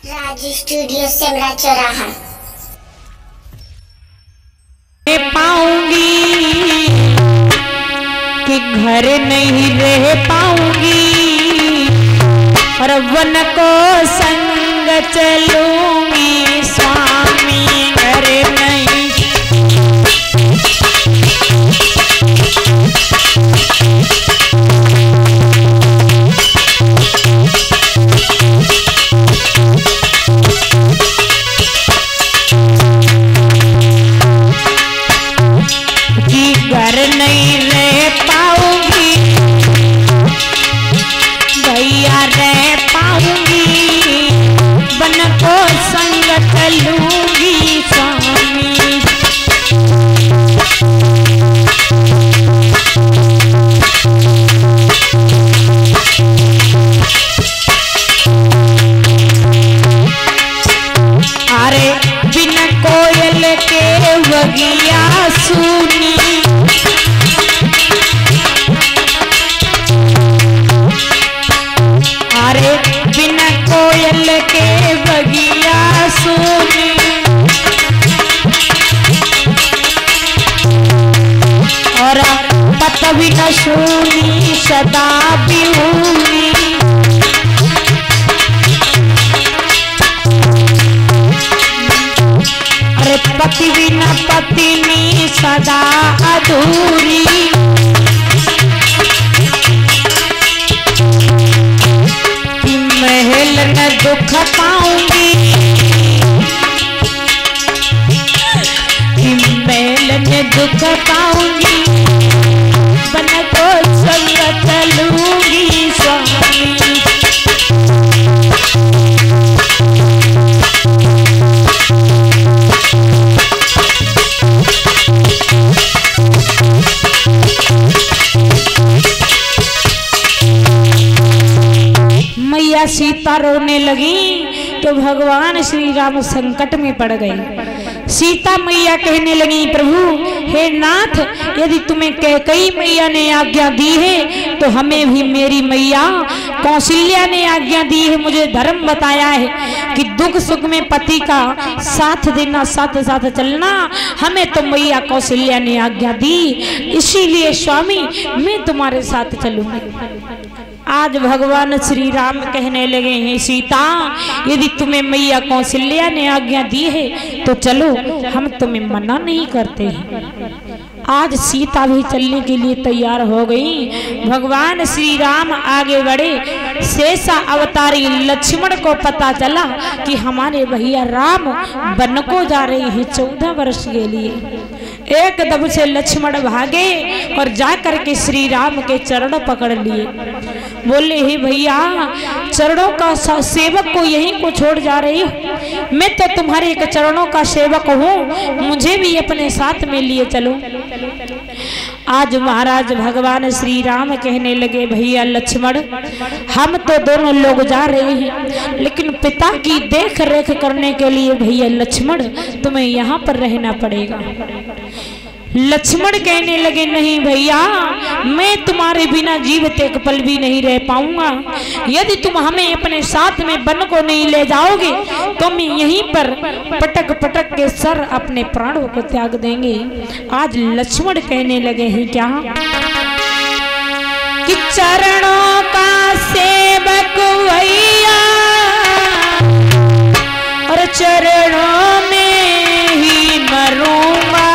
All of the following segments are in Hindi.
राज स्टूडियो सिमरा चौराहा। पाऊंगी कि घर नहीं रह पाऊंगी और वन को संग चलूंगी स्वामी घर नहीं। घर नहीं रह पाऊंगी भैया रह पाऊंगी बन को संग चलूंगी स्वामी। अरे बिन कोयल के बगिया सुनी बिना कोयल के बगिया सुनी और पत भी न सुनी सदा बिहूनी। अरे पति बिना पत्नी सदा अधूरी। महल न दुख पाऊंगी महल न दुख पाऊंगी बन को संग चलूंगी स्वामी। मैया सीता रोने लगी तो भगवान श्री राम संकट में पड़ गए। सीता मैया कहने लगी, प्रभु हे नाथ, यदि तुम्हें कैकेयी मैया ने आज्ञा दी है तो हमें भी मेरी मैया कौशल्या ने आज्ञा दी है, मुझे धर्म बताया है कि दुख सुख में पति का साथ देना, साथ साथ चलना। हमें तो मैया कौशल्या ने आज्ञा दी, इसीलिए स्वामी मैं तुम्हारे साथ चलूंगी। आज भगवान श्री राम कहने लगे हैं, सीता यदि तुम्हें मैया कौशल्या ने आज्ञा दी है तो चलो, हम तुम्हें मना नहीं करते हैं। आज सीता भी चलने के लिए तैयार हो गई। भगवान श्री राम आगे बढ़े। शेषा अवतारी लक्ष्मण को पता चला कि हमारे भैया राम वन को जा रहे हैं 14 वर्ष के लिए। एकदम से लक्ष्मण भागे और जाकर के श्री राम के चरण पकड़ लिए। बोले, हे भैया, चरणों का सेवक को यहीं को छोड़ जा रही हो? मैं तो तुम्हारे एक चरणों का सेवक हूँ, मुझे भी अपने साथ में लिए चलो। आज महाराज भगवान श्री राम कहने लगे, भैया लक्ष्मण, हम तो दोनों लोग जा रहे हैं, लेकिन पिता की देख रेख करने के लिए भैया लक्ष्मण तुम्हें यहाँ पर रहना पड़ेगा। लक्ष्मण कहने लगे, नहीं भैया, मैं तुम्हारे बिना जीवित एक पल भी नहीं रह पाऊंगा। यदि तुम हमें अपने साथ में वन को नहीं ले जाओगे तो मैं यहीं पर पटक पटक के सर अपने प्राणों को त्याग देंगे। आज लक्ष्मण कहने लगे हैं क्या कि चरणों का सेवक भैया और चरणों में ही मरूंगा,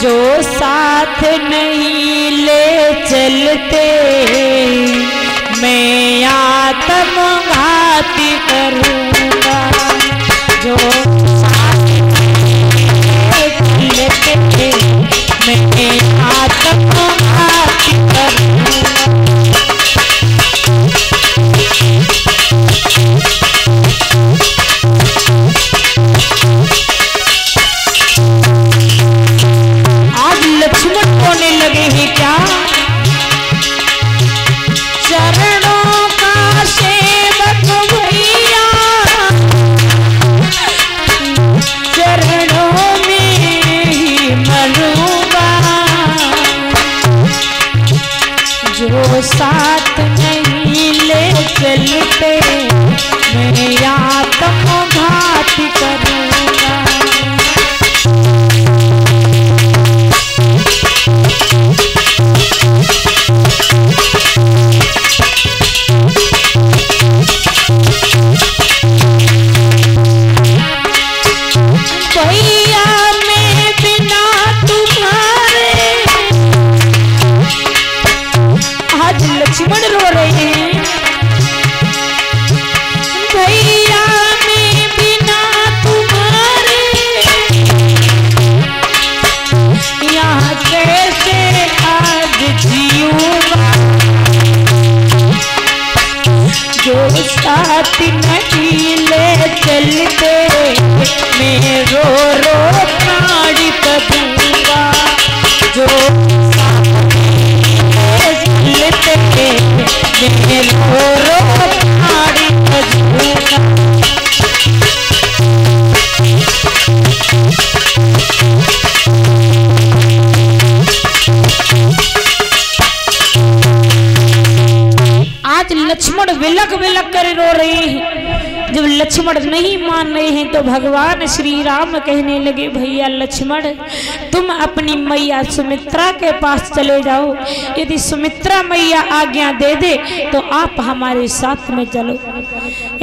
जो साथ नहीं ले चलते मैं आत्मघाती करूंगा। जो साथ नहीं ले चलते मैं आत्मघाती करूंगा। होने लगे हैं क्या, चरणों का सेवक भैया साथ नहीं ले चलते, मैं रो रो प्राण दूंगा। जो साथ ले चलते, मैं रो रो प्राण दूंगा। आज लक्ष्मण विलक विलक कर रो रहे हैं। जब लक्ष्मण नहीं मान रहे हैं तो भगवान श्री राम कहने लगे, भैया लक्ष्मण तुम अपनी मैया सुमित्रा के पास चले जाओ, यदि सुमित्रा मैया आज्ञा दे दे तो आप हमारे साथ में चलो।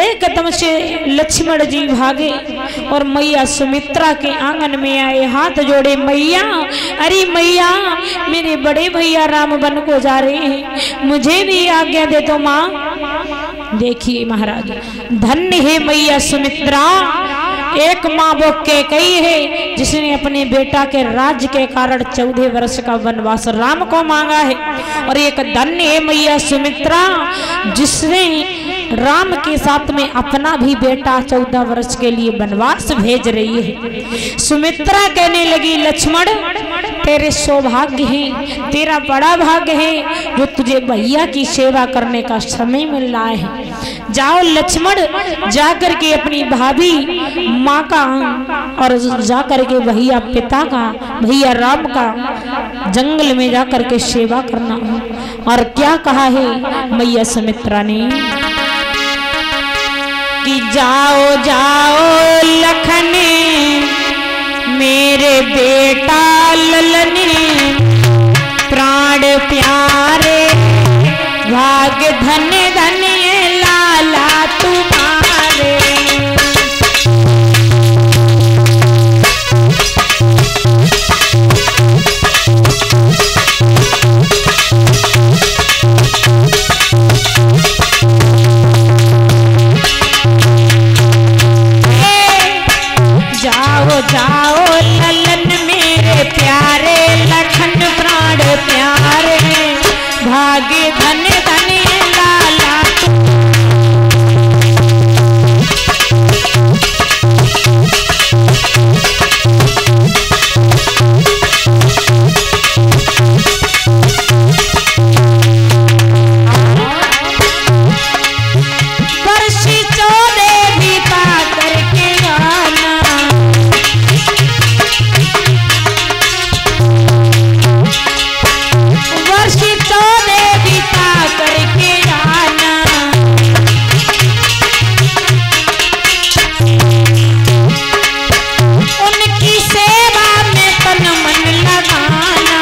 एकदम से लक्ष्मण जी भागे और मैया सुमित्रा के आंगन में आए, हाथ जोड़े, मैया अरे मैया मेरे बड़े भैया राम वन को जा रहे हैं, मुझे भी आज्ञा दे तो माँ। देखिए महाराज, धन्य है मैया सुमित्रा, एक माँ वो कैकेयी है जिसने अपने बेटा के राज्य के कारण 14 वर्ष का वनवास राम को मांगा है, और एक धन्य है मैया सुमित्रा जिसने राम के साथ में अपना भी बेटा 14 वर्ष के लिए वनवास भेज रही है। सुमित्रा कहने लगी, लक्ष्मण तेरे सौभाग्य है, तेरा बड़ा भाग्य है जो तुझे भैया की सेवा करने का समय मिल रहा है। जाओ लक्ष्मण, जाकर के अपनी भाभी माँ का और जाकर के भैया पिता का, भैया राम का जंगल में जाकर के सेवा करना। और क्या कहा है मैया सुमित्रा ने कि जाओ जाओ लखन मेरे बेटा ललने, प्राण प्यारे भाग्य धन्य धन्य लाला तुम्हारे। जाओ ललन मेरे प्यारे लखन प्राण प्यारे भाग्य धन्य धन्य लाला। वर्षी चौदह बीता करके आना, वर्षी चौदह बीता करके आना, उनकी सेवा में तन मन लगाना।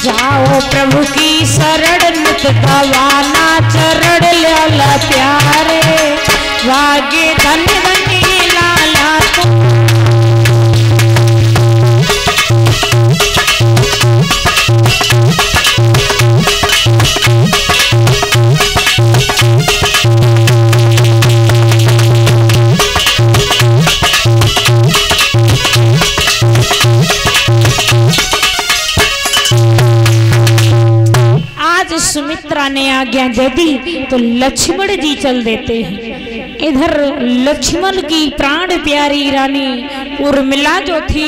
जाओ प्रभु की शरण नित गवाना, चरण लाला प्यारे भाग्य धन्य धन्य लाला तुम। आज सुमित्रा ने आज्ञा दे दी तो लक्ष्मण जी चल देते हैं। इधर लक्ष्मण की प्राण प्यारी रानी उर्मिला जो थी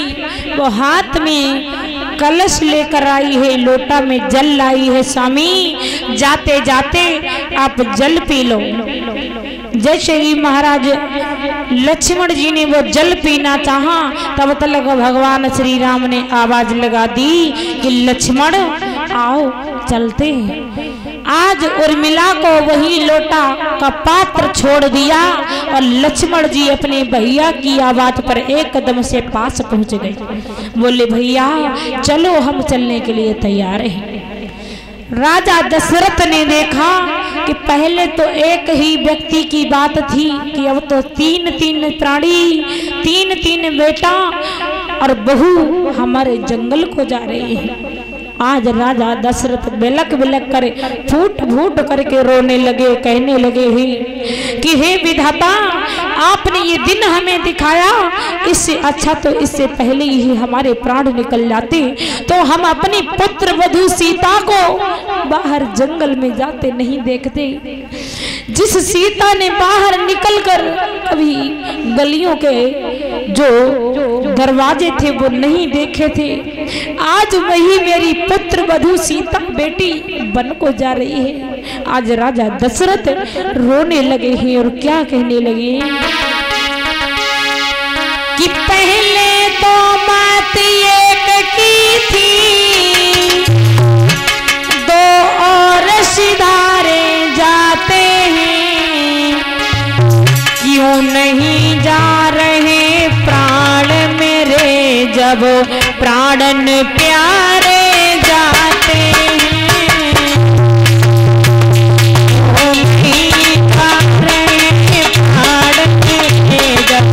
वो हाथ में कलश लेकर आई है, लोटा में जल लाई है। स्वामी जाते जाते आप जल पी लो। जैसे ही महाराज लक्ष्मण जी ने वो जल पीना चाहा तब तक भगवान श्री राम ने आवाज लगा दी कि लक्ष्मण आओ चलते हैं। आज उर्मिला को वही लोटा का पात्र छोड़ दिया और लक्ष्मण जी अपने भैया की आवाज पर एक कदम से पास पहुंच गए। बोले भैया चलो हम चलने के लिए तैयार हैं। राजा दशरथ ने देखा कि पहले तो एक ही व्यक्ति की बात थी कि अब तो तीन तीन प्राणी, तीन तीन बेटा और बहू हमारे जंगल को जा रहे हैं। आज राजा दशरथ बिलक बिलक करे फूट फूट करके रोने लगे, कहने लगे ही कि हे विधाता, आपने ये दिन हमें दिखाया, इससे अच्छा तो इससे पहले ही हमारे प्राण निकल जाते, तो हम अपनी पुत्र वधू सीता को बाहर जंगल में जाते नहीं देखते। जिस सीता ने बाहर निकलकर कभी गलियों के जो दरवाजे थे वो नहीं देखे थे, आज वही मेरी पुत्र वधू सीता बेटी बन को जा रही है। आज राजा दशरथ रोने लगे हैं और क्या कहने लगे कि पहले तो बात एक की थी, दो और सिधारे जाते हैं, क्यों नहीं जा रहे प्राण मेरे जब प्राणन प्यारे जाते हैं, क्यों नहीं जा रहे प्राण मेरे जब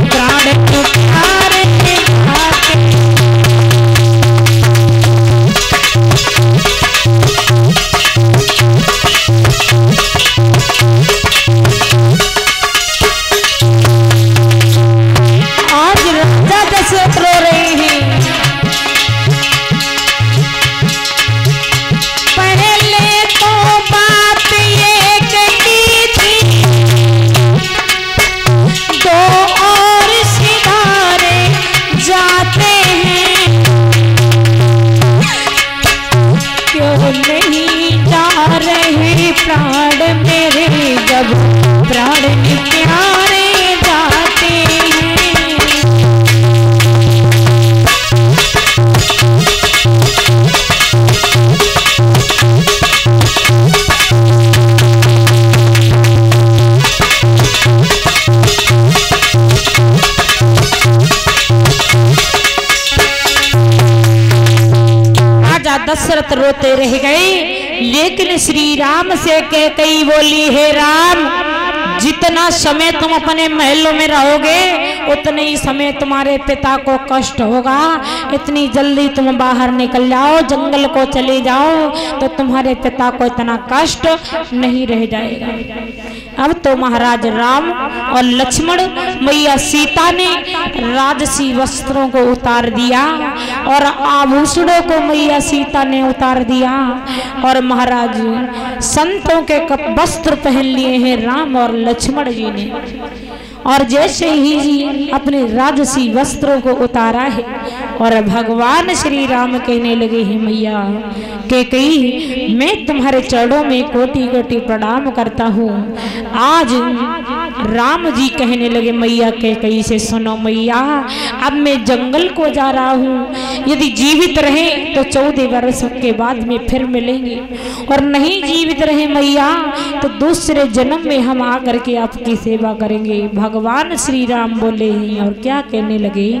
प्राणन प्यारे जाते हैं। रो रहे हैं, पहले तो बात ये की थी, दो और सिधारे जाते हैं, क्यों नहीं जा रहे प्राण मेरे जब प्राण प्यारे जाते हैं। दशरथ रोते रह गए, लेकिन श्री राम से कैकेयी बोली, हे राम, जितना समय तुम अपने महलों में रहोगे उतने ही समय तुम्हारे पिता को कष्ट होगा। इतनी जल्दी तुम बाहर निकल जाओ, जंगल को चले जाओ, तो तुम्हारे पिता को इतना कष्ट नहीं रह जाएगा। अब तो महाराज राम और लक्ष्मण मैया सीता ने राजसी वस्त्रों को उतार दिया और आभूषणों को मैया सीता ने उतार दिया और महाराज संतों के वस्त्र पहन लिए हैं राम और लक्ष्मण जी ने। और जैसे ही जी अपने राजसी वस्त्रों को उतारा है और भगवान श्री राम कहने लगे हैं, मैया कैकेयी, मैं तुम्हारे चरणों में कोटि कोटि प्रणाम करता हूँ। आज राम जी कहने लगे मैया कैकेयी से, सुनो मैया, अब मैं जंगल को जा रहा हूँ, यदि जीवित रहे तो 14 वर्ष के बाद में फिर मिलेंगे, और नहीं जीवित रहे मैया तो दूसरे जन्म में हम आकर के आपकी सेवा करेंगे। भगवान श्री राम बोले हैं और क्या कहने लगे,